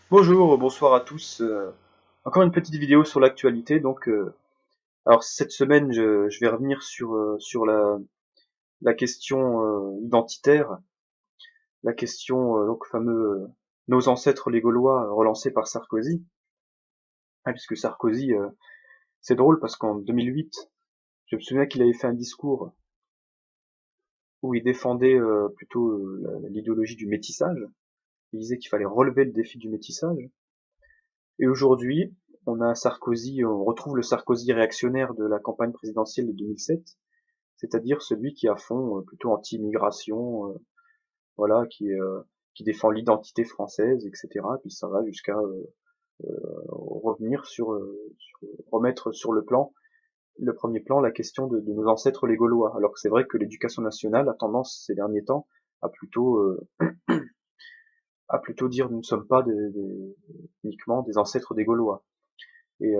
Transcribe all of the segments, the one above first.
Bonjour, bonsoir à tous. Encore une petite vidéo sur l'actualité. Alors cette semaine, je vais revenir sur la question identitaire, la question donc fameux nos ancêtres les Gaulois relancés par Sarkozy. Ah, puisque Sarkozy, c'est drôle parce qu'en 2008, je me souviens qu'il avait fait un discours où il défendait plutôt l'idéologie du métissage. Il disait qu'il fallait relever le défi du métissage. Et aujourd'hui, on a Sarkozy, on retrouve le Sarkozy réactionnaire de la campagne présidentielle de 2007, c'est-à-dire celui qui est à fond plutôt anti-immigration, voilà, qui défend l'identité française, etc. Puis ça va jusqu'à revenir remettre sur le premier plan, la question de nos ancêtres les Gaulois. Alors que c'est vrai que l'éducation nationale a tendance ces derniers temps à plutôt dire nous ne sommes pas uniquement des ancêtres des Gaulois. Et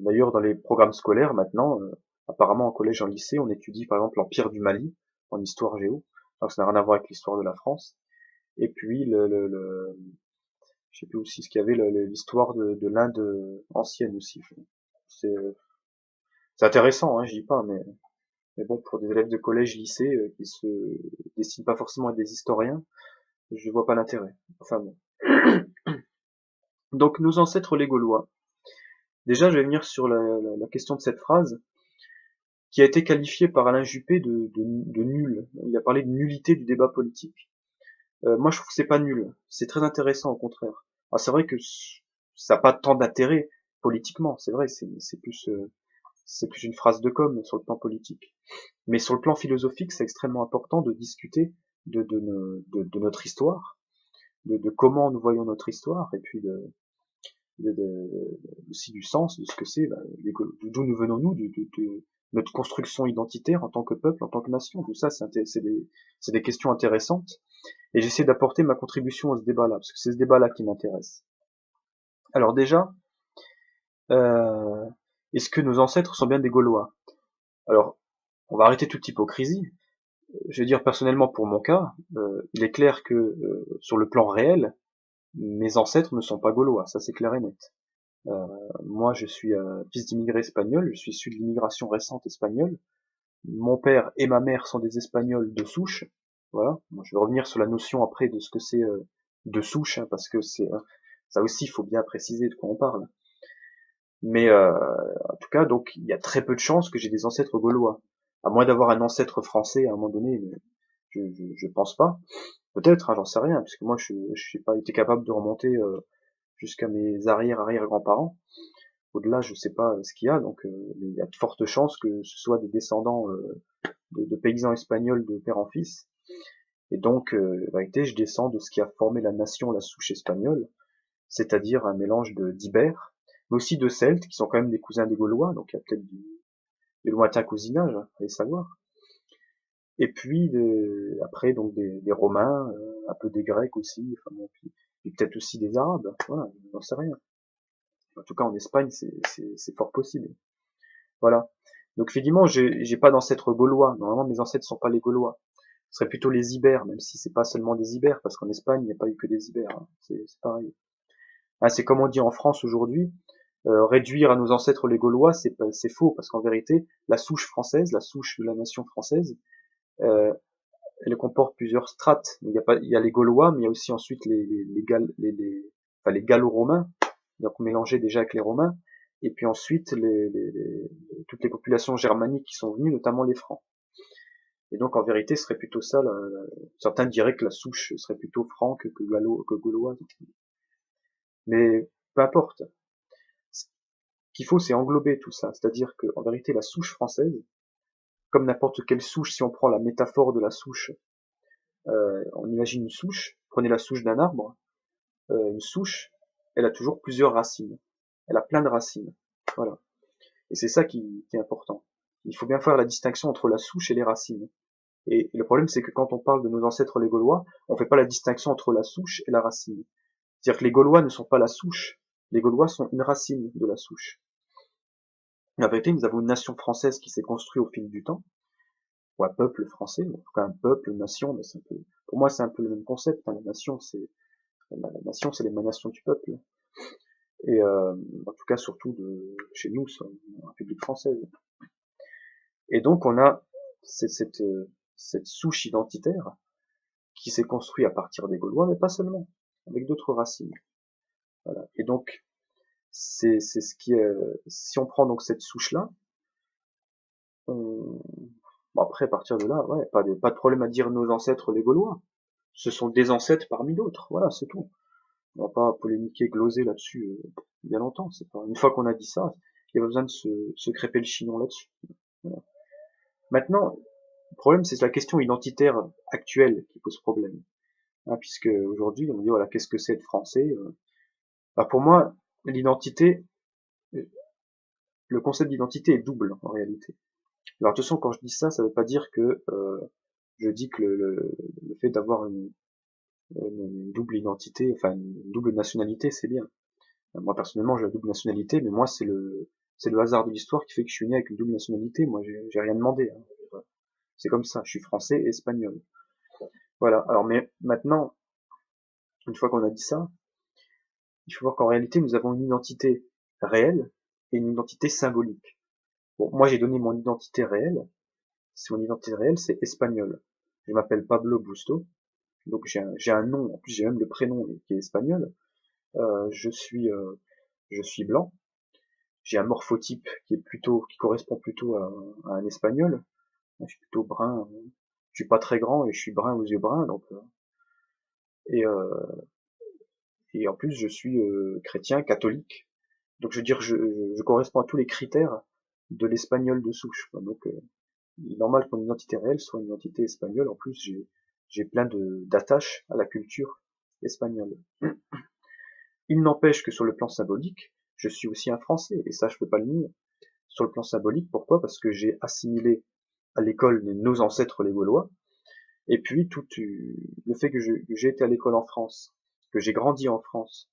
d'ailleurs, dans les programmes scolaires maintenant, apparemment en collège et en lycée, on étudie par exemple l'Empire du Mali en histoire géo, alors que ça n'a rien à voir avec l'histoire de la France. Et puis je sais plus aussi ce qu'il y avait, l'histoire de l'Inde ancienne aussi. C'est c'est intéressant, hein, je dis pas, mais bon, pour des élèves de collège, lycée qui se destinent pas forcément à des historiens, je vois pas l'intérêt. Enfin bon. Donc nos ancêtres les Gaulois. Déjà, je vais venir sur la question de cette phrase qui a été qualifié par Alain Juppé de nul. Il a parlé de nullité du débat politique. Moi, je trouve que c'est pas nul. C'est très intéressant, au contraire. Alors, c'est vrai que ça n'a pas tant d'intérêt politiquement. C'est vrai, c'est plus une phrase de com sur le plan politique. Mais sur le plan philosophique, c'est extrêmement important de discuter de notre histoire, de comment nous voyons notre histoire, et puis aussi du sens de ce que c'est, d'où nous venons-nous, de notre construction identitaire en tant que peuple, en tant que nation. Tout ça, c'est des questions intéressantes. Et j'essaie d'apporter ma contribution à ce débat-là, parce que c'est ce débat-là qui m'intéresse. Alors déjà, euh, est-ce que nos ancêtres sont bien des Gaulois? Alors, on va arrêter toute hypocrisie. Je veux dire, personnellement, pour mon cas, il est clair que sur le plan réel, mes ancêtres ne sont pas Gaulois, ça c'est clair et net. Euh, Moi, je suis fils d'immigrés espagnols, je suis issu de l'immigration récente espagnole. Mon père et ma mère sont des Espagnols de souche. Voilà. Bon, je vais revenir sur la notion après de ce que c'est de souche, hein, parce que c'est ça aussi, il faut bien préciser de quoi on parle. Mais en tout cas, donc il y a très peu de chances que j'ai des ancêtres gaulois, à moins d'avoir un ancêtre français à un moment donné. Mais je pense pas. Peut-être, hein, j'en sais rien, puisque moi je n'ai pas été capable de remonter jusqu'à mes arrière-arrière-grands-parents. Au-delà, je sais pas ce qu'il y a, donc mais il y a de fortes chances que ce soit des descendants de paysans espagnols de père en fils. Et donc, en vérité, je descends de ce qui a formé la nation, la souche espagnole, c'est-à-dire un mélange d'ibères, mais aussi de celtes, qui sont quand même des cousins des Gaulois, donc il y a peut-être du lointain cousinage, hein, allez savoir. Et puis après, donc des Romains, un peu des Grecs aussi, enfin bon, puis peut-être aussi des Arabes, voilà, j'en sais rien. En tout cas, en Espagne, c'est fort possible. Voilà. Donc effectivement, j'ai pas d'ancêtres gaulois. Normalement, mes ancêtres sont pas les Gaulois. Ce serait plutôt les Ibères, même si c'est pas seulement des Ibères, parce qu'en Espagne, il n'y a pas eu que des Ibères. Hein. C'est pareil. Ah, c'est comme on dit en France aujourd'hui, réduire à nos ancêtres les Gaulois, c'est faux, parce qu'en vérité, la souche française, la souche de la nation française, euh, elle comporte plusieurs strates. Il y a les Gaulois, mais il y a aussi ensuite les Gallo-Romains, donc mélangés déjà avec les Romains, et puis ensuite toutes les populations germaniques qui sont venues, notamment les Francs. Et donc en vérité, ce serait plutôt ça. Certains diraient que la souche serait plutôt franque que gauloise. Mais peu importe. Ce qu'il faut, c'est englober tout ça. C'est-à-dire qu'en vérité, la souche française, comme n'importe quelle souche, si on prend la métaphore de la souche, on imagine une souche. Prenez la souche d'un arbre. Une souche, elle a toujours plusieurs racines. Elle a plein de racines. Voilà. Et c'est ça qui est important. Il faut bien faire la distinction entre la souche et les racines. Et le problème, c'est que quand on parle de nos ancêtres les Gaulois, on ne fait pas la distinction entre la souche et la racine. C'est-à-dire que les Gaulois ne sont pas la souche. Les Gaulois sont une racine de la souche. Mais en vérité, nous avons une nation française qui s'est construite au fil du temps, ou un peuple français, en tout cas un peuple, une nation, mais pour moi c'est un peu le même concept. Hein. La nation, c'est La nation, c'est l'émanation du peuple. Et en tout cas, surtout de chez nous, sur la République française. Et donc, on a cette souche identitaire qui s'est construite à partir des Gaulois, mais pas seulement, avec d'autres racines. Voilà. Et donc, c'est ce qui est, si on prend donc cette souche-là, on, bon après, à partir de là, ouais, pas de problème à dire nos ancêtres les Gaulois. Ce sont des ancêtres parmi d'autres, voilà, c'est tout. On va pas polémiquer, gloser là-dessus bien longtemps. C'est pas une fois qu'on a dit ça, il y a pas besoin de se crêper le chignon là-dessus. Voilà. Maintenant, le problème c'est la question identitaire actuelle qui pose problème, hein, puisque aujourd'hui on dit voilà qu'est-ce que c'est être français. Bah, pour moi, l'identité, le concept d'identité est double en réalité. Alors attention, quand je dis ça, ça veut pas dire que je dis que le fait d'avoir une double identité, enfin une double nationalité, c'est bien. Moi personnellement, j'ai la double nationalité, mais moi c'est le hasard de l'histoire qui fait que je suis né avec une double nationalité. Moi, j'ai rien demandé, hein. C'est comme ça. Je suis français et espagnol. Voilà. Alors, mais maintenant, une fois qu'on a dit ça, il faut voir qu'en réalité, nous avons une identité réelle et une identité symbolique. Bon, moi, j'ai donné mon identité réelle. Mon identité réelle, c'est espagnol. Je m'appelle Pablo Busto. Donc, j'ai un nom. En plus, j'ai même le prénom qui est espagnol. Euh, je suis, euh, je suis blanc. J'ai un morphotype qui correspond plutôt à un espagnol. Je suis plutôt brun. Je suis pas très grand et je suis brun aux yeux bruns, donc et en plus je suis chrétien, catholique. Donc je veux dire, je corresponds à tous les critères de l'espagnol de souche, quoi. Donc il est normal que mon identité réelle soit une identité espagnole. En plus j'ai plein de d'attaches à la culture espagnole. Il n'empêche que sur le plan symbolique, je suis aussi un Français et ça je peux pas le nier. Sur le plan symbolique, pourquoi? Parce que j'ai assimilé à l'école nos ancêtres les Gaulois. Et puis le fait que j'ai été à l'école en France, que j'ai grandi en France,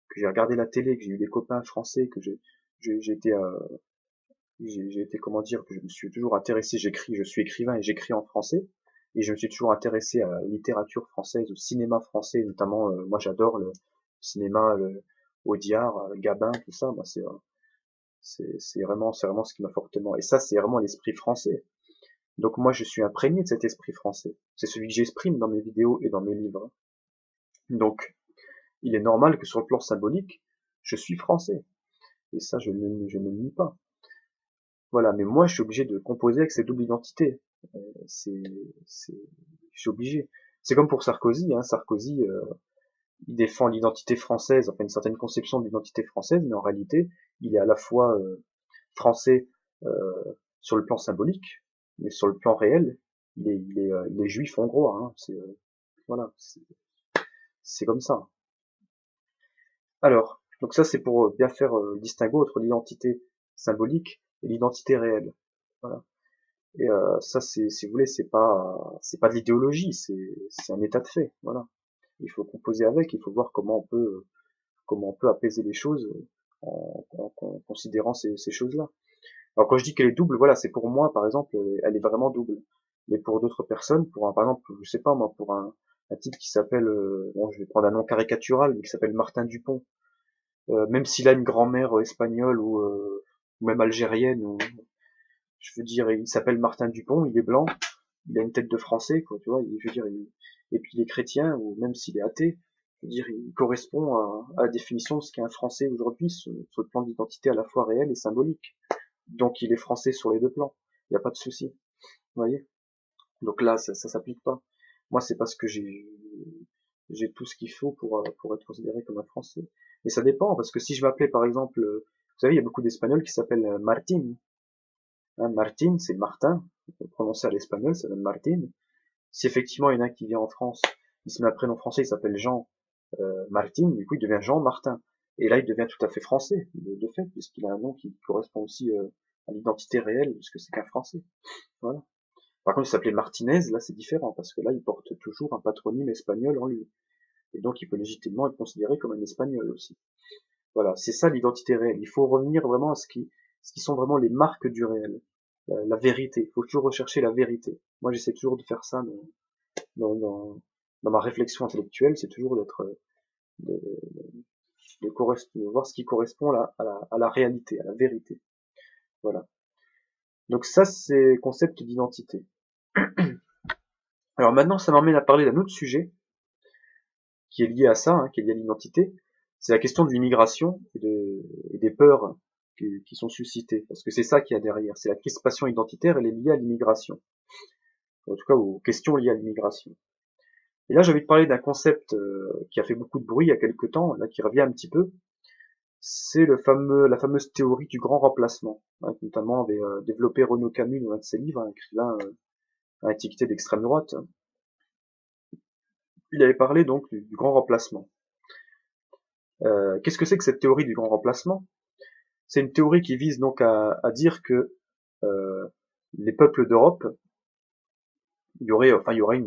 que j'ai regardé la télé, que j'ai eu des copains français, que j'ai été j'ai été comment dire, que je me suis toujours intéressé, je suis écrivain et j'écris en français, et je me suis toujours intéressé à la littérature française, au cinéma français, notamment moi j'adore le cinéma, le Audiard, Gabin, tout ça, bah, c'est vraiment ce qui m'a fortement, et ça c'est vraiment l'esprit français. Donc moi je suis imprégné de cet esprit français. C'est celui que j'exprime dans mes vidéos et dans mes livres. Donc il est normal que sur le plan symbolique, je suis français. Et ça je ne le nie pas. Voilà, mais moi je suis obligé de composer avec cette double identité. C'est, je suis obligé. C'est comme pour Sarkozy, hein. Sarkozy, il défend l'identité française, enfin une certaine conception de l'identité française, mais en réalité, il est à la fois français sur le plan symbolique, mais sur le plan réel, il est juif hongrois. Hein. Voilà, c'est comme ça. Alors, donc ça c'est pour bien faire le distinguo entre l'identité symbolique et l'identité réelle. Voilà. Et ça c'est, si vous voulez, c'est pas de l'idéologie, c'est un état de fait. Voilà. Il faut composer avec, il faut voir comment on peut apaiser les choses en considérant ces choses-là. Alors quand je dis qu'elle est double, voilà, c'est pour moi par exemple, elle est vraiment double. Mais pour d'autres personnes, par exemple, je sais pas moi, pour un type qui s'appelle, bon, je vais prendre un nom caricatural, mais qui s'appelle Martin Dupont, même s'il a une grand-mère espagnole ou même algérienne, ou, je veux dire, il s'appelle Martin Dupont, il est blanc, il a une tête de français, quoi, tu vois, je veux dire, et puis il est chrétien, ou même s'il est athée, je veux dire, il correspond à la définition de ce qu'est un français aujourd'hui, sur le plan d'identité à la fois réel et symbolique. Donc il est français sur les deux plans, il n'y a pas de souci, vous voyez. Donc là, ça s'applique pas. Moi, c'est parce que j'ai tout ce qu'il faut pour être considéré comme un Français. Mais ça dépend, parce que si je m'appelais par exemple, vous savez, il y a beaucoup d'Espagnols qui s'appellent Martin. Hein, Martin, c'est Martin, prononcé à l'espagnol, ça donne Martin. Si effectivement il y en a qui vient en France, il se met un prénom français, il s'appelle Jean Martin, du coup il devient Jean Martin. Et là il devient tout à fait français, de fait, puisqu'il a un nom qui correspond aussi à l'identité réelle de ce que c'est qu'un Français. Voilà. Par contre, il s'appelait Martinez, là c'est différent, parce que là il porte toujours un patronyme espagnol en lui. Et donc il peut légitimement être considéré comme un espagnol aussi. Voilà, c'est ça l'identité réelle. Il faut revenir vraiment à ce qui sont vraiment les marques du réel. La vérité. Il faut toujours rechercher la vérité. Moi j'essaie toujours de faire ça dans ma réflexion intellectuelle, c'est toujours de, de voir ce qui correspond à la réalité, à la vérité. Voilà. Donc ça, c'est le concept d'identité. Alors maintenant, ça m'emmène à parler d'un autre sujet qui est lié à ça, qui est lié à l'identité. C'est la question de l'immigration et des peurs qui sont suscitées. Parce que c'est ça qu'il y a derrière. C'est la crispation identitaire, elle est liée à l'immigration. En tout cas, aux questions liées à l'immigration. Et là, j'ai envie de parler d'un concept qui a fait beaucoup de bruit il y a quelques temps, là, qui revient un petit peu. C'est la fameuse théorie du grand remplacement, notamment avait développé Renaud Camus dans un de ses livres, un écrivain un étiqueté d'extrême droite. Il avait parlé donc du grand remplacement. Qu'est-ce que c'est que cette théorie du grand remplacement? C'est une théorie qui vise donc à dire que les peuples d'Europe, il y aurait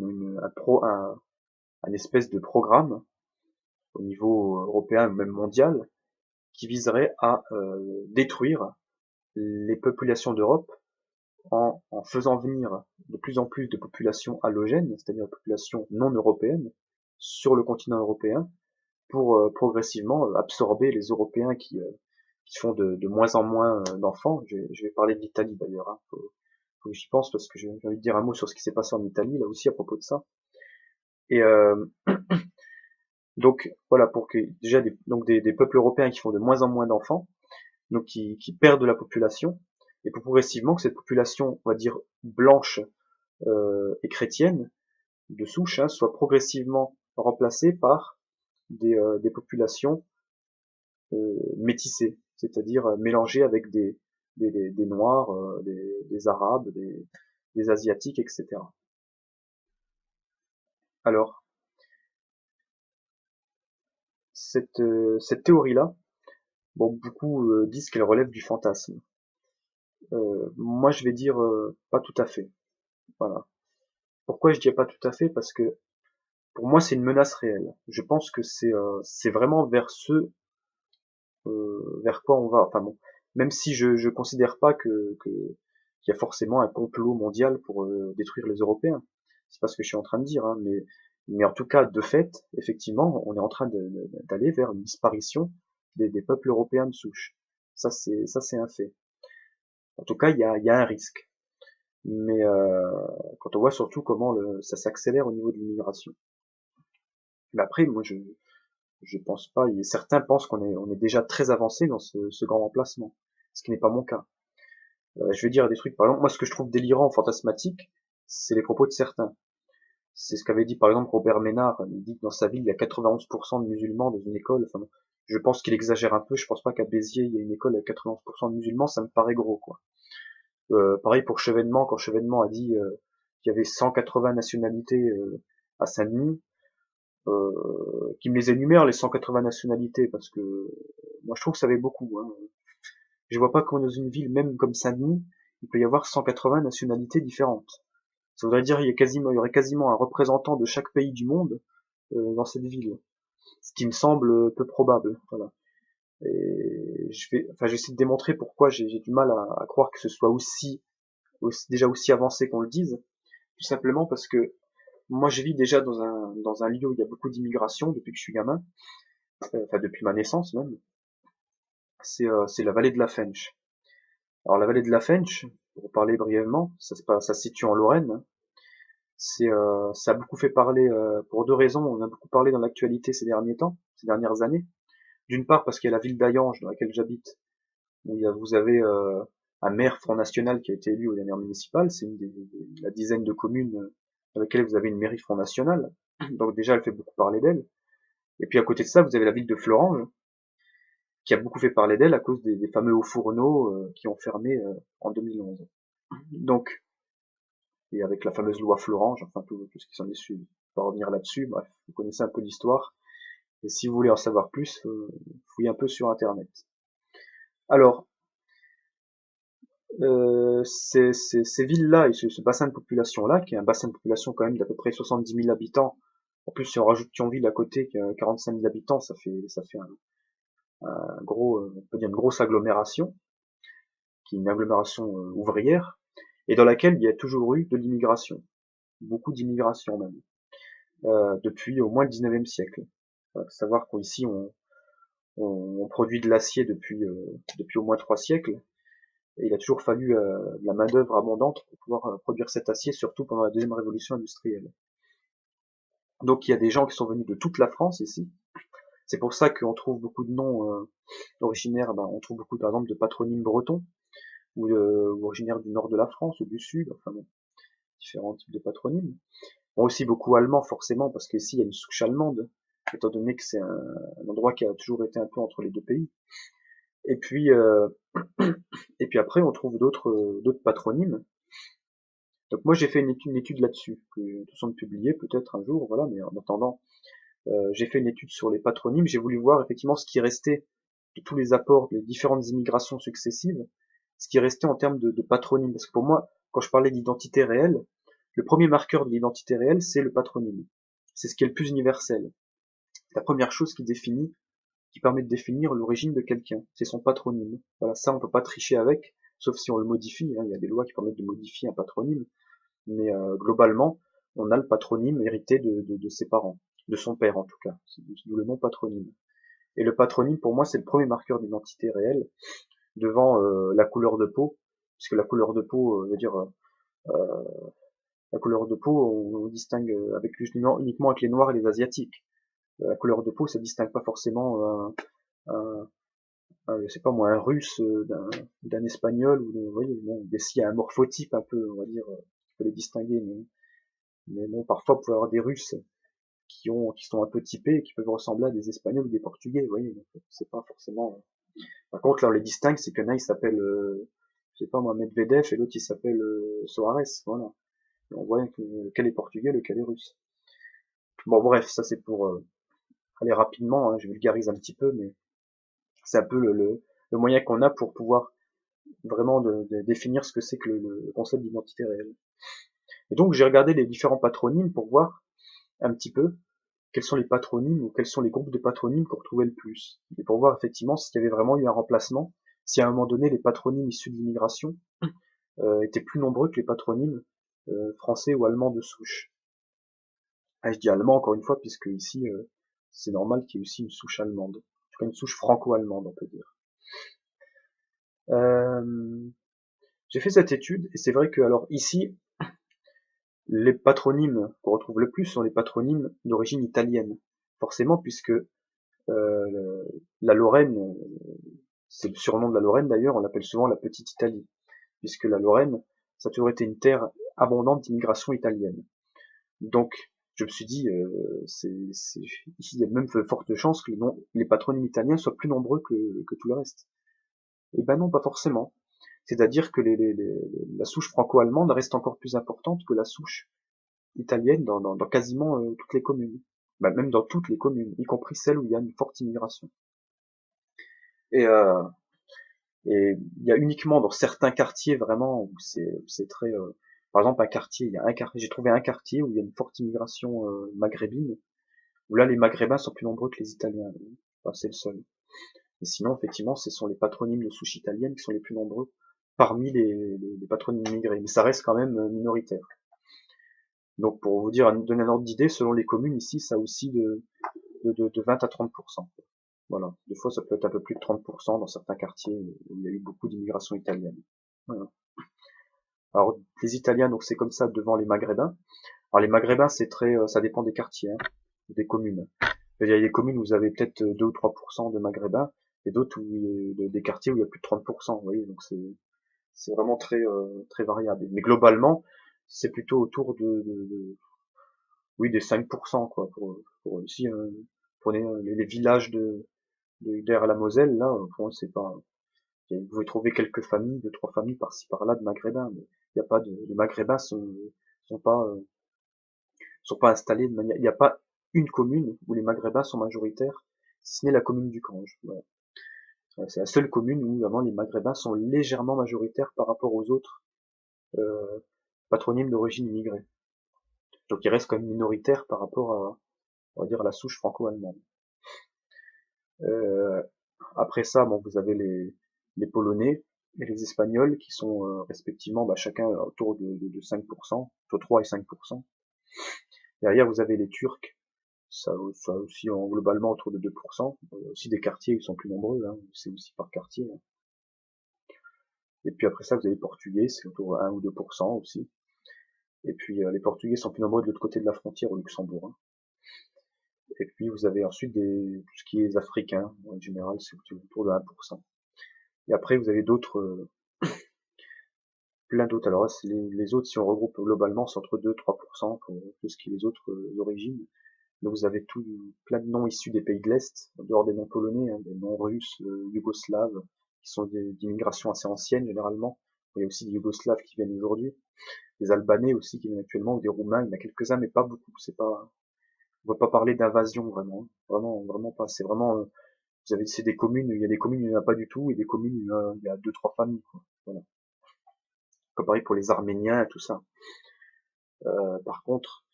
un espèce de programme au niveau européen ou même mondial qui viserait à détruire les populations d'Europe en faisant venir de plus en plus de populations allogènes, c'est-à-dire de populations non européennes, sur le continent européen, pour progressivement absorber les Européens qui font de moins en moins d'enfants. Je vais parler de l'Italie d'ailleurs, faut que j'y pense parce que j'ai envie de dire un mot sur ce qui s'est passé en Italie, là aussi à propos de ça. Et donc voilà, pour que déjà des peuples européens qui font de moins en moins d'enfants, donc qui perdent de la population, et pour progressivement que cette population, on va dire blanche et chrétienne de souche, soit progressivement remplacée par des populations métissées, c'est-à-dire mélangées avec des noirs, des arabes, des asiatiques, etc. Alors cette théorie-là, bon, beaucoup disent qu'elle relève du fantasme. Moi, je vais dire pas tout à fait. Voilà. Pourquoi je dis pas tout à fait? Parce que pour moi, c'est une menace réelle. Je pense que c'est vraiment vers vers quoi on va. Enfin bon, même si je considère pas qu'il y a forcément un complot mondial pour détruire les Européens. C'est pas ce que je suis en train de dire, mais en tout cas, de fait, effectivement, on est en train d'aller vers une disparition des peuples européens de souche. Ça c'est un fait. En tout cas, il y a un risque. Mais quand on voit surtout comment ça s'accélère au niveau de l'immigration. Mais après, moi, je pense pas. Certains pensent on est déjà très avancé dans ce grand remplacement, ce qui n'est pas mon cas. Je vais dire des trucs. Par exemple, moi, ce que je trouve délirant, fantasmatique, c'est les propos de certains. C'est ce qu'avait dit par exemple Robert Ménard. Il dit que dans sa ville, il y a 91% de musulmans dans une école. Enfin, je pense qu'il exagère un peu. Je pense pas qu'à Béziers, il y a une école avec 91% de musulmans. Ça me paraît gros, quoi. Pareil pour Chevènement, quand Chevènement a dit qu'il y avait 180 nationalités à Saint-Denis, qui me les énumère les 180 nationalités, parce que moi je trouve que ça fait beaucoup. Je vois pas comment dans une ville même comme Saint-Denis, il peut y avoir 180 nationalités différentes. Ça voudrait dire qu'il y aurait quasiment un représentant de chaque pays du monde dans cette ville, ce qui me semble peu probable. Voilà. Et j'essaie de démontrer pourquoi j'ai du mal à croire que ce soit déjà aussi avancé qu'on le dise, tout simplement parce que moi je vis déjà dans un lieu où il y a beaucoup d'immigration depuis que je suis gamin, enfin depuis ma naissance même. C'est la vallée de la Fensch. Alors la vallée de la Fensch, pour parler brièvement, ça se situe en Lorraine. Ça a beaucoup fait parler pour deux raisons. On a beaucoup parlé dans l'actualité ces derniers temps, ces dernières années. D'une part parce qu'il y a la ville d'Ayange dans laquelle j'habite, où vous avez un maire Front National qui a été élu aux dernières municipales. C'est la dizaine de communes dans lesquelles vous avez une mairie Front National. Donc déjà, elle fait beaucoup parler d'elle. Et puis à côté de ça, vous avez la ville de Florange, qui a beaucoup fait parler d'elle à cause des fameux hauts fourneaux qui ont fermé en 2011. Donc, et avec la fameuse loi Florange, enfin tout ce qui s'en est suivi. On va revenir là-dessus, bref, vous connaissez un peu l'histoire. Et si vous voulez en savoir plus, fouillez un peu sur Internet. Alors, ces villes-là et ce bassin de population-là, qui est un bassin de population quand même d'à peu près 70 000 habitants, en plus si on rajoute Thionville à côté, qui a 45 000 habitants, ça fait un gros, on peut dire une grosse agglomération, qui est une agglomération ouvrière, et dans laquelle il y a toujours eu de l'immigration, beaucoup d'immigration même, depuis au moins le 19e siècle. Savoir qu'ici on produit de l'acier depuis au moins 3 siècles, et il a toujours fallu de la main-d'œuvre abondante pour pouvoir produire cet acier, surtout pendant la deuxième révolution industrielle. Donc il y a des gens qui sont venus de toute la France ici. C'est pour ça qu'on trouve beaucoup de noms originaires, on trouve beaucoup par exemple de patronymes bretons, ou originaires du nord de la France ou du sud, enfin bon, différents types de patronymes. Bon, aussi beaucoup allemands forcément, parce qu'ici il y a une souche allemande, étant donné que c'est un endroit qui a toujours été un peu entre les deux pays. Et puis, et puis après on trouve d'autres patronymes. Donc moi j'ai fait une étude là-dessus, que de toute façon publier peut-être un jour, voilà, mais en attendant, j'ai fait une étude sur les patronymes, j'ai voulu voir effectivement ce qui restait de tous les apports des différentes immigrations successives, ce qui restait en termes de patronyme. Parce que pour moi, quand je parlais d'identité réelle, le premier marqueur de l'identité réelle, c'est le patronyme. C'est ce qui est le plus universel. C'est la première chose qui permet de définir l'origine de quelqu'un. C'est son patronyme. Voilà, ça on peut pas tricher avec, sauf si on le modifie. Il y a des lois qui permettent de modifier un patronyme. Mais globalement, on a le patronyme hérité de ses parents, de son père en tout cas. C'est d'où le nom patronyme. Et le patronyme, pour moi, c'est le premier marqueur d'identité réelle, devant la couleur de peau, puisque la couleur de peau veut dire la couleur de peau, on distingue uniquement avec les noirs et les asiatiques. La couleur de peau, ça distingue pas forcément je sais pas moi, un russe d'un espagnol, ou vous voyez, bon, s'il y a un morphotype un peu, on va dire, qui peut les distinguer, mais bon, parfois, vous pouvez avoir des Russes qui sont un peu typés et qui peuvent ressembler à des Espagnols ou des Portugais, vous voyez, donc c'est pas forcément. Par contre, là, on les distingue, c'est qu'un il s'appelle, je sais pas moi, Medvedev, et l'autre il s'appelle Soares, voilà. Et on voit que lequel est portugais, lequel est russe. Bon, bref, ça c'est pour aller rapidement, hein, je vulgarise un petit peu, mais c'est un peu le moyen qu'on a pour pouvoir vraiment de définir ce que c'est que le concept d'identité réelle. Et donc j'ai regardé les différents patronymes pour voir un petit peu quels sont les patronymes ou quels sont les groupes de patronymes qu'on retrouvait le plus. Et pour voir effectivement s'il y avait vraiment eu un remplacement, si à un moment donné les patronymes issus de l'immigration étaient plus nombreux que les patronymes français ou allemands de souche. Ah, je dis allemand encore une fois, puisque ici c'est normal qu'il y ait aussi une souche allemande. En tout cas une souche franco-allemande, on peut dire. J'ai fait cette étude, et c'est vrai que alors ici, les patronymes qu'on retrouve le plus sont les patronymes d'origine italienne. Forcément, puisque la Lorraine, c'est le surnom de la Lorraine d'ailleurs, on l'appelle souvent la Petite Italie, puisque la Lorraine, ça a toujours été une terre abondante d'immigration italienne. Donc, je me suis dit, ici, il y a même de fortes chances que les patronymes italiens soient plus nombreux que tout le reste. Eh ben non, pas forcément. C'est-à-dire que la souche franco-allemande reste encore plus importante que la souche italienne dans quasiment toutes les communes. Bah, même dans toutes les communes, y compris celles où il y a une forte immigration. Et il y a uniquement dans certains quartiers vraiment où c'est très par exemple un quartier, j'ai trouvé un quartier où il y a une forte immigration maghrébine, où là les maghrébins sont plus nombreux que les italiens. Enfin, c'est le seul. Et sinon effectivement ce sont les patronymes de souche italienne qui sont les plus nombreux parmi les patronymes immigrés, mais ça reste quand même minoritaire. Donc pour vous dire, donner un ordre d'idée, selon les communes ici, ça aussi de 20 à 30%. Voilà. Des fois, ça peut être un peu plus de 30% dans certains quartiers où il y a eu beaucoup d'immigration italienne. Voilà. Alors, les Italiens, donc c'est comme ça devant les Maghrébins. Alors les Maghrébins, c'est très, ça dépend des quartiers, hein, des communes. Il y a des communes où vous avez peut-être 2 ou 3% de Maghrébins, et d'autres des quartiers où il y a plus de 30%. Vous voyez, donc c'est vraiment très variable. Mais globalement, c'est plutôt autour oui, des 5%, quoi. Pour ici, prenez les villages derrière la Moselle, là, c'est pas, vous pouvez trouver quelques familles, 2, 3 familles par-ci par-là de Maghrébins, mais il y a pas les Maghrébins sont pas, sont pas installés de manière, il n'y a pas une commune où les Maghrébins sont majoritaires, si ce n'est la commune du Cange. Voilà. C'est la seule commune où vraiment les Maghrébins sont légèrement majoritaires par rapport aux autres patronymes d'origine immigrée. Donc ils restent quand même minoritaires par rapport à, on va dire, à la souche franco-allemande. Après ça, bon, vous avez les Polonais et les Espagnols qui sont respectivement chacun autour de 5%, entre 3 et 5%. Derrière, vous avez les Turcs ça aussi globalement autour de 2%. Il y a aussi des quartiers qui sont plus nombreux, hein, c'est aussi par quartier. Hein. Et puis après ça, vous avez les Portugais, c'est autour de 1 ou 2% aussi. Et puis les Portugais sont plus nombreux de l'autre côté de la frontière au Luxembourg. Hein. Et puis vous avez ensuite tout ce qui est africain, en général c'est autour de 1%. Et après vous avez d'autres, plein d'autres. Alors là, les autres, si on regroupe globalement, c'est entre 2-3% pour tout ce qui est les autres origines. Donc vous avez plein de noms issus des pays de l'Est, en dehors des noms polonais, hein, des noms russes, yougoslaves, qui sont d'immigration assez ancienne généralement. Il y a aussi des Yougoslaves qui viennent aujourd'hui, des Albanais aussi qui viennent actuellement, ou des Roumains, il y en a quelques-uns, mais pas beaucoup. On va pas parler d'invasion vraiment, vraiment pas. C'est vraiment, c'est des communes, il y a des communes où il n'y en a pas du tout, et des communes où il y a 2-3 familles, quoi. Voilà. Comme pareil pour les Arméniens et tout ça. Par contre,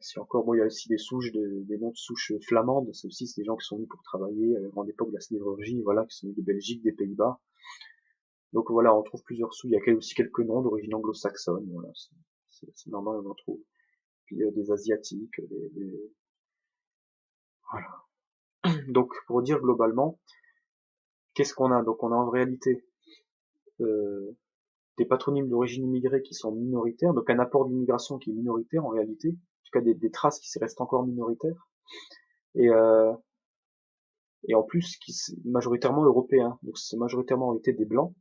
si encore, bon, il y a aussi des noms de souches flamandes, c'est aussi des gens qui sont venus pour travailler à la grande époque de la sidérurgie, voilà, qui sont venus de Belgique, des Pays-Bas. Donc voilà, on trouve plusieurs sous, il y a aussi quelques noms d'origine anglo-saxonne, voilà, c'est normal, on en trouve. Puis des asiatiques, voilà. Donc pour dire globalement, qu'est-ce qu'on a? Donc on a en réalité euh, des patronymes d'origine immigrée qui sont minoritaires, donc un apport d'immigration qui est minoritaire en réalité, en tout cas des traces qui restent encore minoritaires, et, euh, et en plus qui sont majoritairement européens, donc c'est majoritairement en réalité des blancs,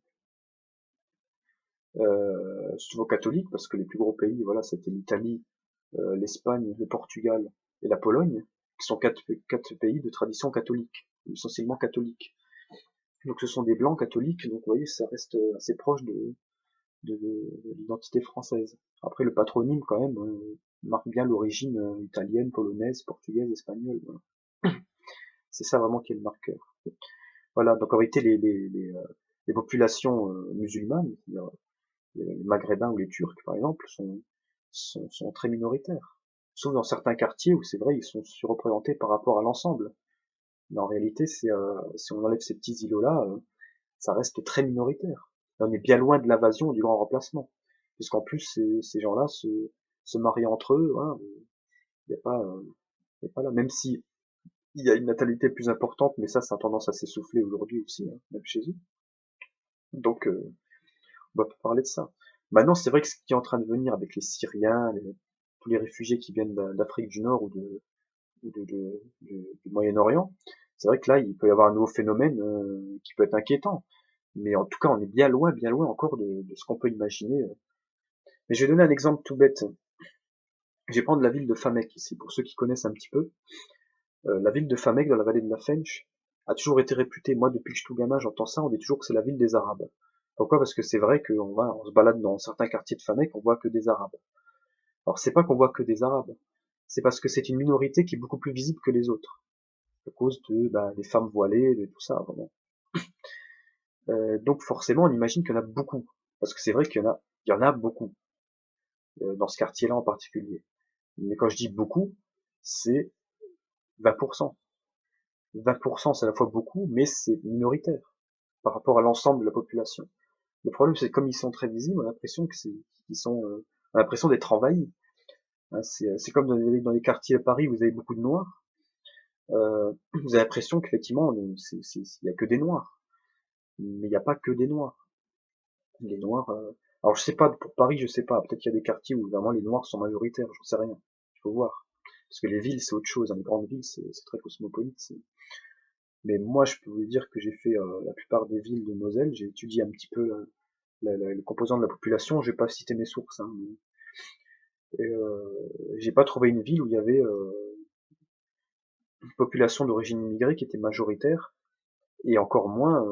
souvent catholiques, parce que les plus gros pays, voilà, c'était l'Italie, l'Espagne, le Portugal et la Pologne, qui sont quatre pays de tradition catholique, essentiellement catholique. Donc ce sont des blancs catholiques, donc vous voyez, ça reste assez proche de l'identité française. Après, le patronyme, quand même, marque bien l'origine italienne, polonaise, portugaise, espagnole. Voilà. C'est ça vraiment qui est le marqueur. Voilà, donc en réalité, les populations musulmanes, c'est-à-dire les Maghrébins ou les Turcs, par exemple, sont très minoritaires. Sauf dans certains quartiers où c'est vrai, ils sont surreprésentés par rapport à l'ensemble. Mais en réalité, si on enlève ces petits îlots-là, ça reste très minoritaire. Et on est bien loin de l'invasion et du grand remplacement. Puisqu'en plus, ces gens-là se marient entre eux, voilà. Il n'y a pas, y a pas là, même si il y a une natalité plus importante, mais ça a tendance à s'essouffler aujourd'hui aussi, hein, même chez eux. Donc, on va pas parler de ça. Maintenant, c'est vrai que ce qui est en train de venir avec les Syriens, tous les réfugiés qui viennent d'Afrique du Nord du Moyen-Orient, c'est vrai que là, il peut y avoir un nouveau phénomène qui peut être inquiétant. Mais en tout cas, on est bien loin encore de ce qu'on peut imaginer. Mais je vais donner un exemple tout bête. Je vais prendre la ville de Famek ici, pour ceux qui connaissent un petit peu. La ville de Famek, dans la vallée de la Fench, a toujours été réputée, moi depuis que je suis tout gamin, j'entends ça, on dit toujours que c'est la ville des Arabes. Pourquoi? Parce que c'est vrai on se balade dans certains quartiers de Famek, on voit que des Arabes. Alors c'est pas qu'on voit que des Arabes, c'est parce que c'est une minorité qui est beaucoup plus visible que les autres, à cause des femmes voilées, de tout ça, vraiment. Donc forcément, on imagine qu'il y en a beaucoup, parce que c'est vrai il y en a beaucoup, dans ce quartier-là en particulier. Mais quand je dis beaucoup, c'est 20%. 20%, c'est à la fois beaucoup, mais c'est minoritaire par rapport à l'ensemble de la population. Le problème, c'est que comme ils sont très visibles, on a l'impression on a l'impression d'être envahis. Hein, c'est comme dans les quartiers à Paris, vous avez beaucoup de noirs. Vous avez l'impression qu'effectivement, il y a que des noirs. Mais il n'y a pas que des noirs. Les noirs, alors je sais pas, pour Paris, je sais pas. Peut-être qu'il y a des quartiers où vraiment les noirs sont majoritaires, j'en sais rien. Il faut voir. Parce que les villes, c'est autre chose. Hein. Les grandes villes, c'est très cosmopolite. Mais moi, je peux vous dire que j'ai fait la plupart des villes de Moselle. J'ai étudié un petit peu les composants de la population. Je vais pas citer mes sources. Hein, et, j'ai pas trouvé une ville où il y avait une population d'origine immigrée qui était majoritaire. Et encore moins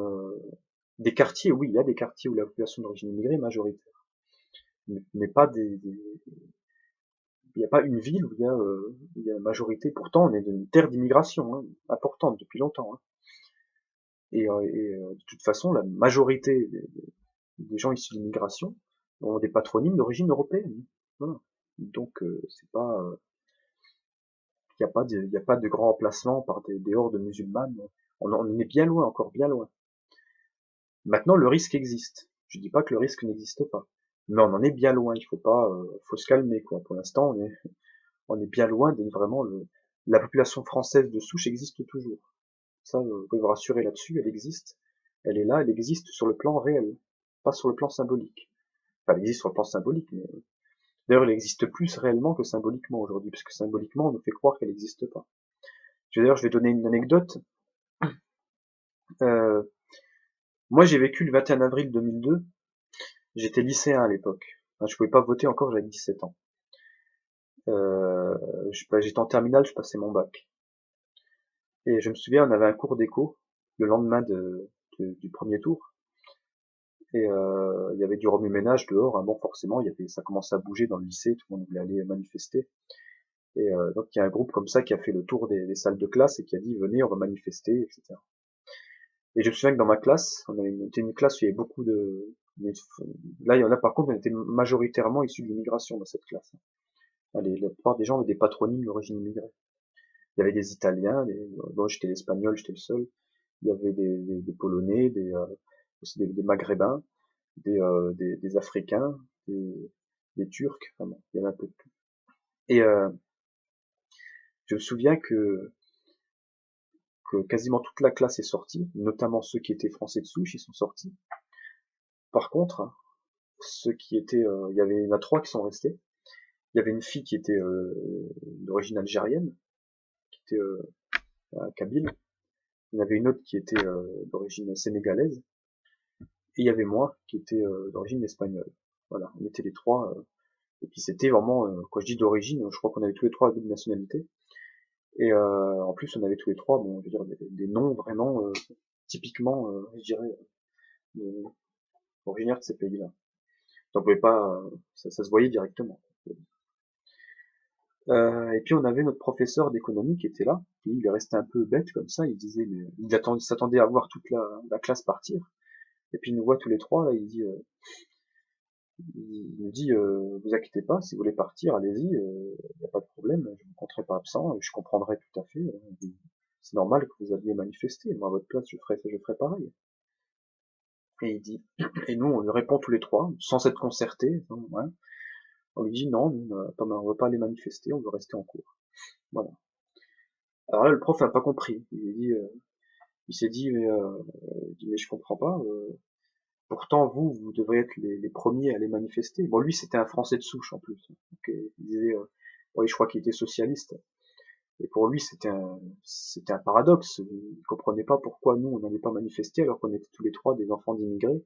des quartiers. Oui, il y a des quartiers où la population d'origine immigrée est majoritaire. Mais pas il n'y a pas une ville où il y a une majorité. Pourtant, on est une terre d'immigration hein, importante depuis longtemps. Hein. De toute façon, la majorité des gens issus de l'immigration ont des patronymes d'origine européenne. Voilà. Donc, c'est pas, il y a pas de grand emplacement par des hordes musulmanes. On est bien loin, encore bien loin. Maintenant, le risque existe. Je dis pas que le risque n'existe pas, mais on en est bien loin. Il faut pas, faut se calmer quoi. Pour l'instant, On est bien loin d'être vraiment la population française de souche existe toujours. Ça, vous pouvez vous rassurer là-dessus, elle existe. Elle est là, elle existe sur le plan réel, pas sur le plan symbolique. Enfin, elle existe sur le plan symbolique, mais d'ailleurs, elle existe plus réellement que symboliquement aujourd'hui, parce que symboliquement, on nous fait croire qu'elle n'existe pas. D'ailleurs, je vais donner une anecdote. Euh, Moi, j'ai vécu le 21 avril 2002. J'étais lycéen à l'époque. Enfin, je pouvais pas voter encore, j'avais 17 ans. J'étais en terminale, je passais mon bac. Et je me souviens, on avait un cours d'éco le lendemain du premier tour. Et il y avait du remue-ménage dehors. Hein. Bon, forcément, ça commençait à bouger dans le lycée, tout le monde voulait aller manifester. Et donc il y a un groupe comme ça qui a fait le tour des salles de classe et qui a dit venez, on va manifester, etc. Et je me souviens que dans ma classe, était une classe où il y avait beaucoup de... Là, il y en a par contre, on était majoritairement issus de l'immigration dans cette classe. La plupart des gens avaient des patronymes d'origine immigrée. Il y avait des Italiens, bon, j'étais l'espagnol, j'étais le seul. Il y avait des Polonais, aussi des Maghrébins, des Africains, des Turcs, vraiment, il y avait un peu de tout. Et je me souviens que quasiment toute la classe est sortie, notamment ceux qui étaient français de souche, ils sont sortis. Par contre, ceux qui étaient, il y en a 3 qui sont restés. Il y avait une fille qui était d'origine algérienne, qui était kabyle. Il y en avait une autre qui était d'origine sénégalaise. Et il y avait moi qui était d'origine espagnole. Voilà, on était les 3. Et puis c'était vraiment, quand je dis d'origine, je crois qu'on avait tous les 3 la double nationalité. Et en plus, on avait tous les 3, bon, je veux dire, des noms vraiment typiquement, je dirais, originaires de ces pays-là. Donc, on pouvait pas, ça se voyait directement. Et puis on avait notre professeur d'économie qui était là, et il est resté un peu bête comme ça, il disait, mais il s'attendait à voir toute la classe partir, et puis il nous voit tous les 3, là, il nous dit, vous inquiétez pas, si vous voulez partir, allez-y, y a pas de problème, je vous compterai pas absent, je comprendrai tout à fait, c'est normal que vous alliez manifester, moi à votre place je ferais pareil. Et il dit, et nous on lui répond tous les 3, sans s'être concerté, hein, on lui dit non, on veut pas aller manifester, on veut rester en cours. Voilà. Alors là, le prof n'a pas compris. Il s'est dit, mais je comprends pas. Pourtant, vous devriez être les premiers à aller manifester. Bon, lui, c'était un Français de souche en plus. Donc, il disait, oui, je crois qu'il était socialiste. Et pour lui, c'était un paradoxe. Il comprenait pas pourquoi nous, on n'allait pas manifester alors qu'on était tous les 3 des enfants d'immigrés.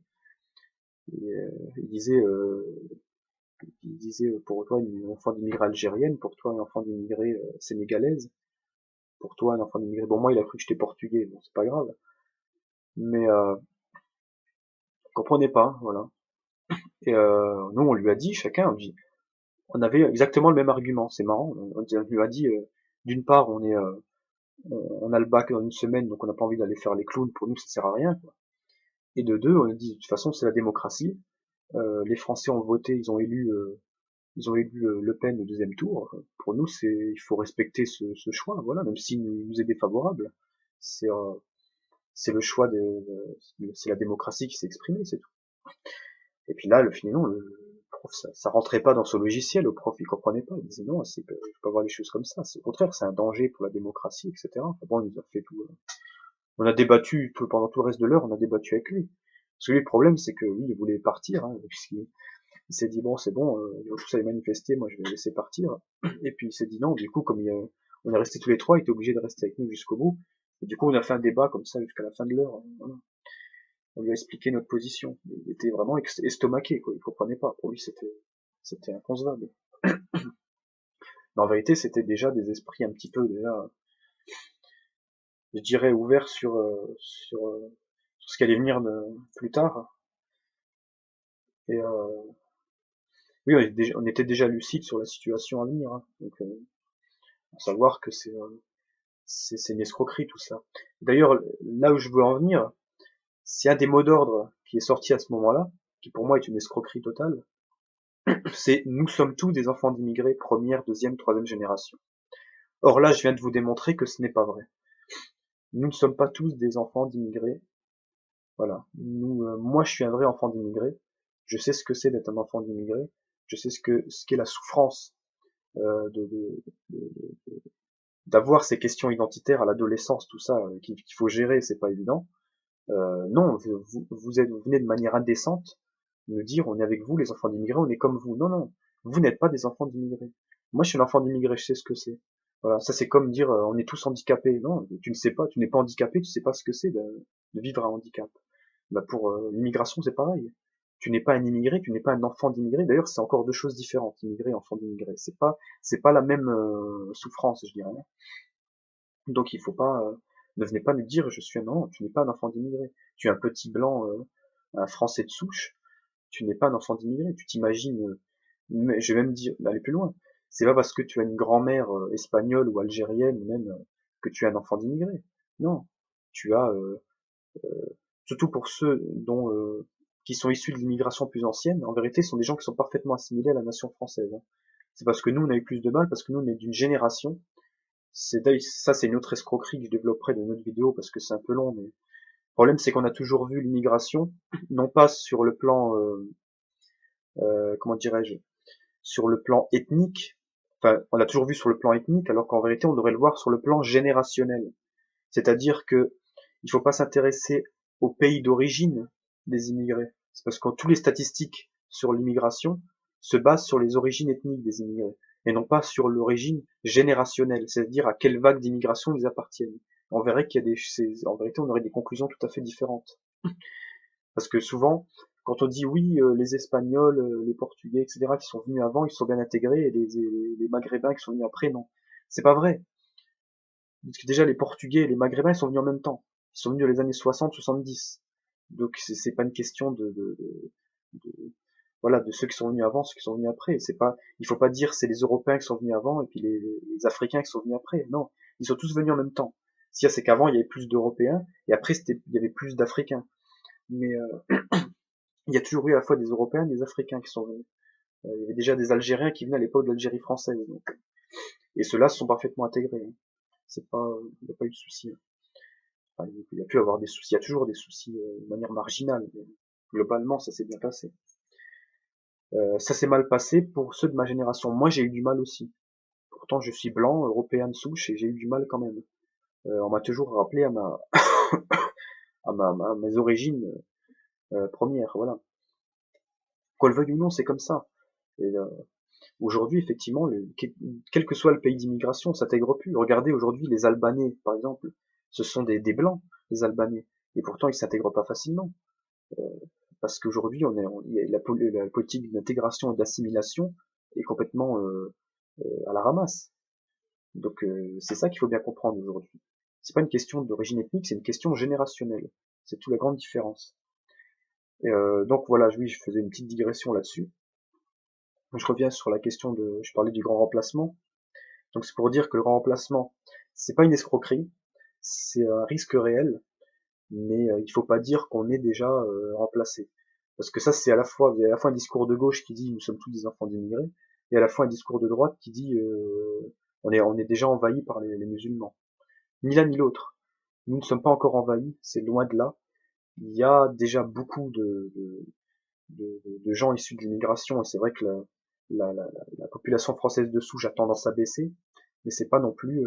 Et, il disait, pour toi, une enfant d'immigrés algérienne, pour toi, un enfant d'immigrés sénégalaise, pour toi, un enfant d'immigrés. Bon, moi, il a cru que j'étais portugais. Bon, c'est pas grave. Mais comprenait pas, voilà. Et nous, on lui a dit, chacun, on avait exactement le même argument. C'est marrant. On lui a dit, d'une part, on a le bac dans une semaine, donc on n'a pas envie d'aller faire les clowns. Pour nous, ça sert à rien, quoi. Et de deux, on a dit, de toute façon, c'est la démocratie. Les Français ont voté, ils ont élu Le Pen au deuxième tour. Pour nous, il faut respecter ce choix, voilà, même s'il nous est défavorable. C'est, euh, c'est le choix c'est la démocratie qui s'est exprimée, c'est tout. Et puis là, finalement, le prof, ça rentrait pas dans ce logiciel, le prof, il comprenait pas, il disait non, je peux pas voir les choses comme ça, au contraire, c'est un danger pour la démocratie, etc. Enfin bon, il nous a fait tout, on a débattu, pendant tout le reste de l'heure, on a débattu avec lui. Parce que lui, le problème, c'est que oui, il voulait partir, hein, puisqu'il il s'est dit bon, c'est bon, ils vont tous aller manifester, moi je vais laisser partir. Et puis il s'est dit non, du coup, comme on est restés tous les 3, il était obligé de rester avec nous jusqu'au bout. Et du coup, on a fait un débat comme ça jusqu'à la fin de l'heure, voilà. On lui a expliqué notre position. Il était vraiment estomaqué, quoi. Il comprenait pas. Pour lui, c'était inconcevable. Mais en vérité, c'était déjà des esprits un petit peu, déjà, je dirais, ouverts sur ce qui allait venir plus tard. Et oui, on était déjà lucide sur la situation à venir. Hein. Donc, à savoir que c'est une escroquerie tout ça. D'ailleurs, là où je veux en venir, c'est un des mots d'ordre qui est sorti à ce moment-là, qui pour moi est une escroquerie totale. C'est nous sommes tous des enfants d'immigrés première, deuxième, troisième génération. Or là, je viens de vous démontrer que ce n'est pas vrai. Nous ne sommes pas tous des enfants d'immigrés. Voilà. Moi, je suis un vrai enfant d'immigrés. Je sais ce que c'est d'être un enfant d'immigré. Je sais ce qu'est la souffrance de d'avoir ces questions identitaires à l'adolescence, tout ça, qu'il faut gérer, c'est pas évident. Non, vous venez de manière indécente me dire on est avec vous, les enfants d'immigrés, on est comme vous. Non, non, vous n'êtes pas des enfants d'immigrés. Moi, je suis un enfant d'immigré, je sais ce que c'est. Voilà, ça c'est comme dire on est tous handicapés. Non, tu ne sais pas, tu n'es pas handicapé, tu sais pas ce que c'est de vivre un handicap. Bah pour l'immigration, c'est pareil. Tu n'es pas un immigré, tu n'es pas un enfant d'immigré. D'ailleurs, c'est encore deux choses différentes, immigré et enfant d'immigré. C'est pas la même souffrance, je dirais. Donc il faut pas, ne venez pas me dire je suis un non, tu n'es pas un enfant d'immigré. Tu es un petit blanc, un français de souche. Tu n'es pas un enfant d'immigré. Tu t'imagines, mais je vais même dire, aller plus loin. C'est pas parce que tu as une grand-mère espagnole ou algérienne même que tu es un enfant d'immigré. Non, tu as surtout pour ceux dont qui sont issus de l'immigration plus ancienne, en vérité, ce sont des gens qui sont parfaitement assimilés à la nation française. Hein. C'est parce que nous, on a eu plus de mal, parce que nous, on est d'une génération. Ça, c'est une autre escroquerie que je développerai dans une autre vidéo, parce que c'est un peu long, mais le problème, c'est qu'on a toujours vu l'immigration, non pas sur le plan, comment dirais-je, sur le plan ethnique, enfin, on l'a toujours vu sur le plan ethnique, alors qu'en vérité, on devrait le voir sur le plan générationnel. C'est-à-dire que il faut pas s'intéresser au pays d'origine des immigrés. C'est parce que tous les statistiques sur l'immigration se basent sur les origines ethniques des immigrés et non pas sur l'origine générationnelle, c'est-à-dire à quelle vague d'immigration ils appartiennent. On verrait qu'il y a en vérité, on aurait des conclusions tout à fait différentes. Parce que souvent, quand on dit oui, les Espagnols, les Portugais, etc., qui sont venus avant, ils sont bien intégrés, et les Maghrébins qui sont venus après, non. C'est pas vrai. Parce que déjà, les Portugais et les Maghrébins, ils sont venus en même temps. Ils sont venus dans les années 60-70. Donc, c'est pas une question de- voilà, de ceux qui sont venus avant, ceux qui sont venus après. C'est pas, il faut pas dire c'est les Européens qui sont venus avant et puis les Africains qui sont venus après. Non. Ils sont tous venus en même temps. Ce qu'il y a, c'est qu'avant, il y avait plus d'Européens et après, il y avait plus d'Africains. Mais, il y a toujours eu à la fois des Européens et des Africains qui sont venus. Il y avait déjà des Algériens qui venaient à l'époque de l'Algérie française. Donc, et ceux-là se sont parfaitement intégrés. Hein. C'est pas, il n'y a pas eu de souci. Hein. Enfin, il y a pu avoir des soucis, il y a toujours des soucis de manière marginale, mais globalement ça s'est bien passé. Ça s'est mal passé pour ceux de ma génération. Moi j'ai eu du mal aussi. Pourtant je suis blanc, européen de souche, et j'ai eu du mal quand même. On m'a toujours rappelé à mes origines premières, voilà. Qu'on le veuille ou non, c'est comme ça. Et aujourd'hui, effectivement, quel que soit le pays d'immigration, ça s'intègre plus. Regardez aujourd'hui les Albanais, par exemple, ce sont des blancs, les Albanais, et pourtant ils s'intègrent pas facilement. Parce qu'aujourd'hui, la politique d'intégration et d'assimilation est complètement à la ramasse. Donc c'est ça qu'il faut bien comprendre aujourd'hui. C'est pas une question d'origine ethnique, c'est une question générationnelle. C'est toute la grande différence. Et donc voilà, oui, je faisais une petite digression là-dessus. Je reviens sur la question je parlais du grand remplacement. Donc c'est pour dire que le grand remplacement, c'est pas une escroquerie, c'est un risque réel, mais il faut pas dire qu'on est déjà remplacé. Parce que ça, c'est il y a à la fois un discours de gauche qui dit nous sommes tous des enfants d'immigrés, et à la fois un discours de droite qui dit on est déjà envahi par les musulmans. Ni l'un ni l'autre. Nous ne sommes pas encore envahis, c'est loin de là. Il y a déjà beaucoup de gens issus de l'immigration, et c'est vrai que la population française de souche a tendance à baisser, mais c'est pas non plus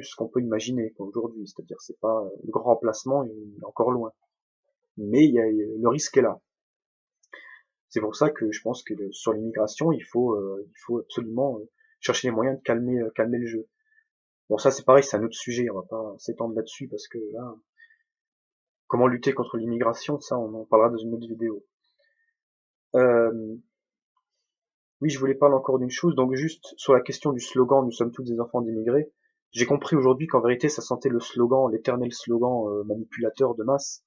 ce qu'on peut imaginer aujourd'hui. C'est-à-dire c'est pas le grand remplacement, il est encore loin. Mais le risque est là. C'est pour ça que je pense que sur l'immigration, il faut absolument chercher les moyens de calmer le jeu. Bon, ça c'est pareil, c'est un autre sujet, on va pas s'étendre là-dessus parce que là, comment lutter contre l'immigration, ça on en parlera dans une autre vidéo. Euh, oui, je voulais parler encore d'une chose, donc juste sur la question du slogan «Nous sommes tous des enfants d'immigrés», j'ai compris aujourd'hui qu'en vérité ça sentait le slogan, l'éternel slogan manipulateur de masse,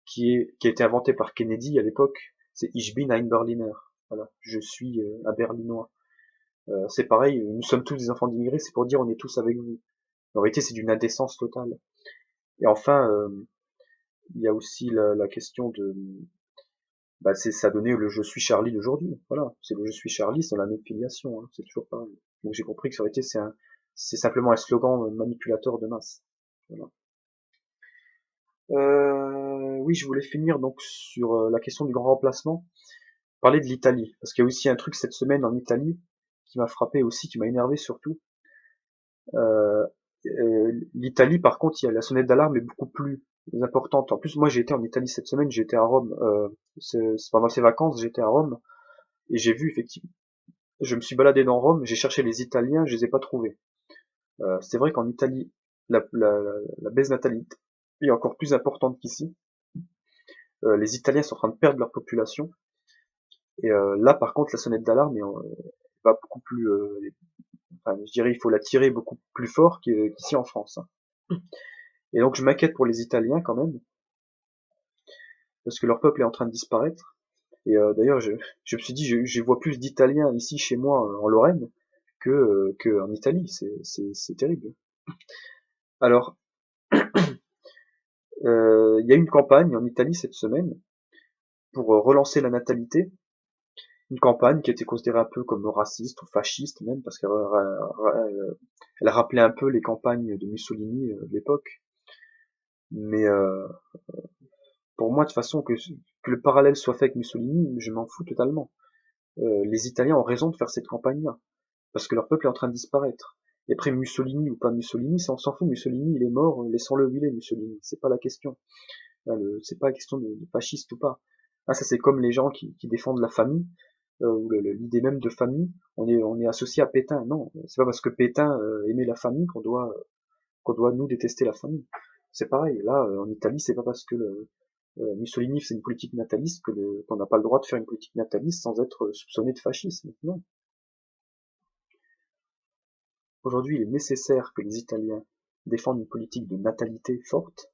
qui a été inventé par Kennedy à l'époque, c'est Ich bin ein Berliner. Voilà, je suis un Berlinois. C'est pareil, nous sommes tous des enfants d'immigrés, c'est pour dire on est tous avec vous. En réalité, c'est d'une indécence totale. Et enfin, il y a aussi la question ça a donné le je suis Charlie d'aujourd'hui. Voilà, c'est le je suis Charlie sans la même filiation, hein, c'est toujours pareil. Donc j'ai compris que ça aurait été c'est simplement un slogan manipulateur de masse. Voilà. Oui, je voulais finir donc sur la question du grand remplacement. parler de l'Italie, parce qu'il y a aussi un truc cette semaine en Italie qui m'a frappé aussi, qui m'a énervé surtout. Euh, L'Italie, par contre, il y a la sonnette d'alarme est beaucoup plus importante. En plus, moi, j'ai été en Italie cette semaine, j'étais à Rome. C'est pendant ces vacances, j'étais à Rome et j'ai vu effectivement. Je me suis baladé dans Rome, j'ai cherché les Italiens, je les ai pas trouvés. C'est vrai qu'en Italie, la baisse natalité est encore plus importante qu'ici. Les Italiens sont en train de perdre leur population. Et là, par contre, la sonnette d'alarme va beaucoup plus. Enfin, je dirais, il faut la tirer beaucoup plus fort qu'ici en France, hein. Et donc, je m'inquiète pour les Italiens quand même, parce que leur peuple est en train de disparaître. Et d'ailleurs, je me suis dit, je vois plus d'Italiens ici chez moi en Lorraine que en Italie. C'est terrible. Alors, il y a une campagne en Italie cette semaine pour relancer la natalité. Une campagne qui était considérée un peu comme raciste ou fasciste même, parce qu'elle rappelait un peu les campagnes de Mussolini de l'époque. Mais pour moi, de toute façon, que le parallèle soit fait avec Mussolini, je m'en fous totalement. Les Italiens ont raison de faire cette campagne-là, parce que leur peuple est en train de disparaître. Et après, Mussolini ou pas Mussolini, ça on s'en fout. Mussolini, il est mort, laissons-le où il est, Mussolini. C'est pas la question. C'est pas la question de fasciste ou pas. Ah, ça c'est comme les gens qui défendent la famille, ou l'idée même de famille. On est associé à Pétain. Non, c'est pas parce que Pétain aimait la famille qu'on doit nous détester la famille. C'est pareil. Là, en Italie, c'est pas parce que Mussolini faisait une politique nataliste qu'on n'a pas le droit de faire une politique nataliste sans être soupçonné de fascisme. Non. Aujourd'hui, il est nécessaire que les Italiens défendent une politique de natalité forte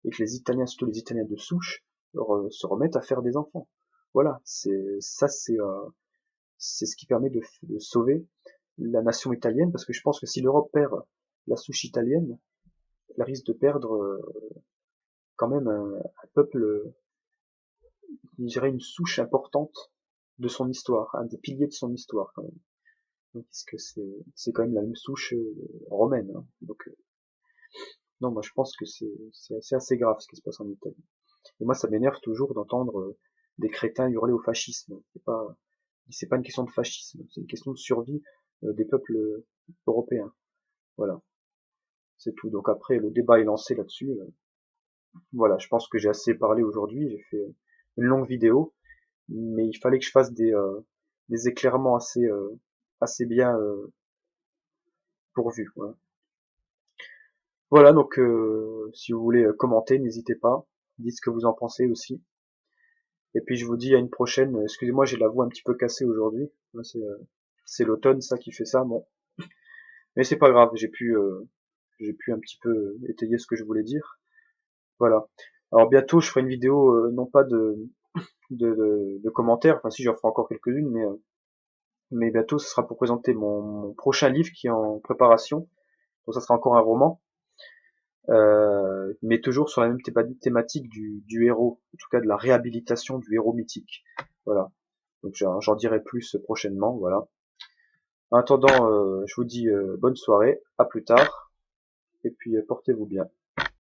et que les Italiens, surtout les Italiens de souche, se remettent à faire des enfants. Voilà, c'est ce qui permet de sauver la nation italienne, parce que je pense que si l'Europe perd la souche italienne, elle risque de perdre quand même un peuple, je dirais une souche importante de son histoire, un des piliers de son histoire quand même. Donc, puisque c'est quand même la même souche romaine, hein. Donc non, moi je pense que c'est assez grave ce qui se passe en Italie. Et moi ça m'énerve toujours d'entendre des crétins hurler au fascisme. C'est pas une question de fascisme, c'est une question de survie des peuples européens. Voilà, c'est tout. Donc après le débat est lancé là-dessus. Voilà, je pense que j'ai assez parlé aujourd'hui. J'ai fait une longue vidéo, mais il fallait que je fasse des éclairements assez bien pourvus. Voilà. Voilà, donc si vous voulez commenter, n'hésitez pas. Dites ce que vous en pensez aussi. Et puis je vous dis à une prochaine. Excusez-moi, j'ai la voix un petit peu cassée aujourd'hui. C'est l'automne, ça qui fait ça. Bon, mais c'est pas grave. J'ai pu un petit peu étayer ce que je voulais dire. Voilà. Alors bientôt, je ferai une vidéo non pas de commentaires. Enfin, si j'en ferai encore quelques-unes, mais bientôt, ce sera pour présenter mon prochain livre qui est en préparation. Donc ça sera encore un roman. Mais toujours sur la même thématique du héros, en tout cas de la réhabilitation du héros mythique. Voilà. Donc j'en dirai plus prochainement, voilà. En attendant, je vous dis bonne soirée, à plus tard, et puis portez-vous bien.